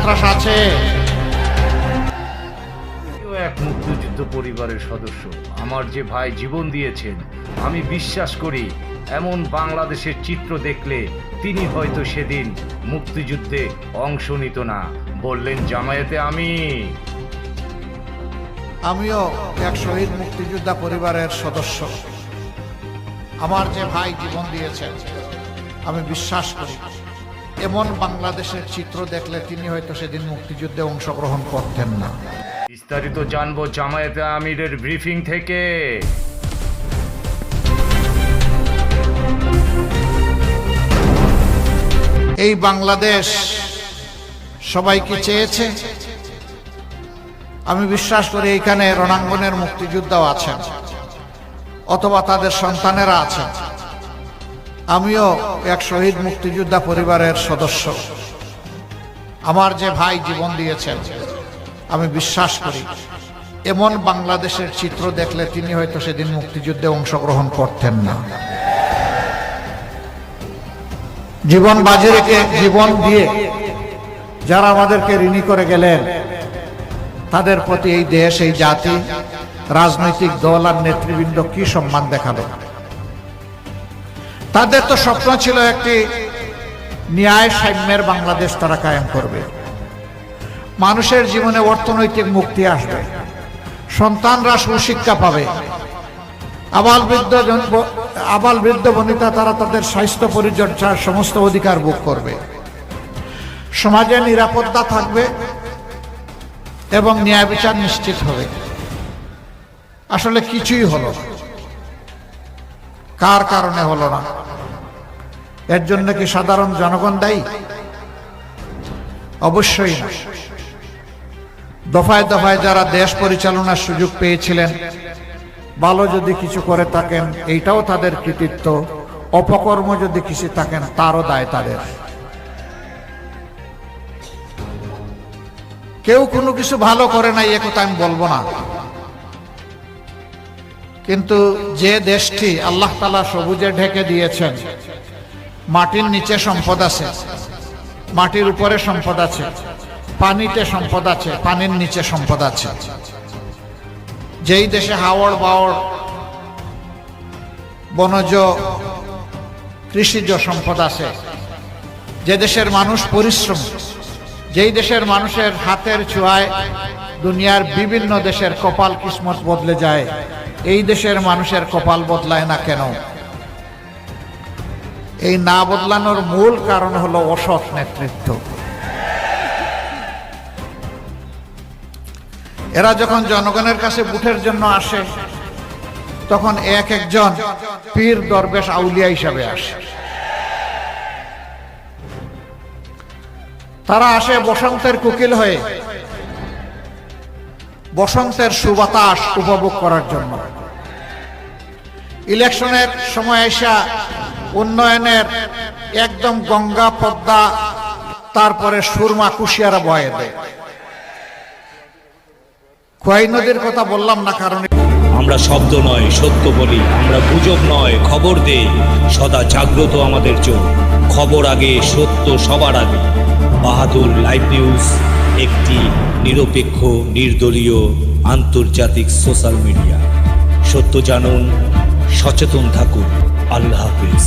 সন্ত্রাস আছে। এক মুক্তিযুদ্ধ পরিবারের সদস্য, আমার যে ভাই জীবন দিয়েছেন, আমি বিশ্বাস করি এমন বাংলাদেশের চিত্র দেখলে তিনি হয়তো সেদিন মুক্তিযুদ্ধে অংশ নিত না। বললেন জামায়াতে আমিও এক শহীদ মুক্তিযোদ্ধা পরিবারের সদস্য। আমার যে ভাই জীবন দিয়েছেন, আমি বিশ্বাস করি এমন বাংলাদেশের চিত্র দেখলে তিনি হয়তো সেদিন মুক্তিযুদ্ধে অংশগ্রহণ করতেন না। বিস্তারিত জানবো জামায়াতে আমিরের ব্রিফিং থেকে। এই বাংলাদেশ সবাইকে চেয়েছে। আমি বিশ্বাস করি এখানে রণাঙ্গনের মুক্তিযোদ্ধাও আছেন, অথবা তাদের সন্তানেরা আছেন। আমিও এক শহীদ মুক্তিযোদ্ধা পরিবারের সদস্য। আমার যে ভাই জীবন দিয়েছেন, আমি বিশ্বাস করি এমন বাংলাদেশের চিত্র দেখলে তিনি হয়তো সেদিন মুক্তিযুদ্ধে অংশগ্রহণ করতেন না। জীবন বাজি রেখে, জীবন দিয়ে যারা আমাদেরকে ঋণী করে গেলেন, তাদের প্রতি এই দেশ, এই জাতি, রাজনৈতিক দল আর নেতৃবৃন্দ কি সম্মান দেখালো। তাদের তো স্বপ্ন ছিল একটি ন্যায় সাম্যের বাংলাদেশ তারা কায়েম করবে। মানুষের জীবনে অর্থনৈতিক মুক্তি আসবে, সন্তানরা সুশিক্ষা পাবে, আবাল বৃদ্ধ বনিতা তারা তাদের স্বাস্থ্য পরিচর্যার সমস্ত অধিকার ভোগ করবে, সমাজে নিরাপত্তা থাকবে এবং ন্যায় বিচার নিশ্চিত হবে। আসলে কিছুই হলো না। কার কারণে হলো না? এর জন্য কি সাধারণ জনগণ দায়ী? অবশ্যই না। দফায় দফায় যারা দেশ পরিচালনার সুযোগ পেয়েছিলেন, ভালো যদি কিছু করে থাকেন এইটাও তাদের কৃতিত্ব, অপকর্ম যদি কিছু থাকেন তারও দায় তাদের। কেউ কোনো কিছু ভালো করে নাই এ কথা আমি বলবো না, কিন্তু যে দেশটি আল্লাহ তাআলা সবুজে ঢেকে দিয়েছেন, মাটির নিচে সম্পদ আছে, মাটির উপরে সম্পদ আছে, পানিতে সম্পদ আছে, পানির নিচে সম্পদ আছে। যেই দেশে হাওড় বাওড় বনজ কৃষিজ সম্পদ আছে, যে দেশের মানুষ পরিশ্রম, যেই দেশের মানুষের হাতের ছোঁয়ায় দুনিয়ার বিভিন্ন দেশের কপাল কিসমত বদলে যায়, এই দেশের মানুষের কপাল বদলায় না কেন? এই না বদলানোর মূল কারণ হলো অসৎ নেতৃত্ব। এরা যখন জনগণের কাছে ভোটের জন্য আসে, তখন এক একজন পীর দরবেশ আউলিয়া হিসাবে আসে। তারা আসে বসন্তের কোকিল হয়ে, বসন্তের সুবাতাস উপভোগ করার জন্য। ইলেকশনের সময় এসে উন্নয়নের একদম গঙ্গা পদ্মা, তারপরে সুরমা কুশিয়ারা বয়ে দেয়। খোয়াই নদীর কথা বললাম না, কারণ আমরা শব্দ নয় সত্য বলি, আমরা গুজব নয় খবর দেই, সদা জাগ্রত আমাদের চোখ, খবর আগে, সত্য সবার আগে। বাহাদুর লাইভ নিউজ একটি নিরপেক্ষ, নির্দলীয়, আন্তর্জাতিক সোশ্যাল মিডিয়া। সত্য জানুন, সচেতন থাকুন। আল্লাহ হাফেজ।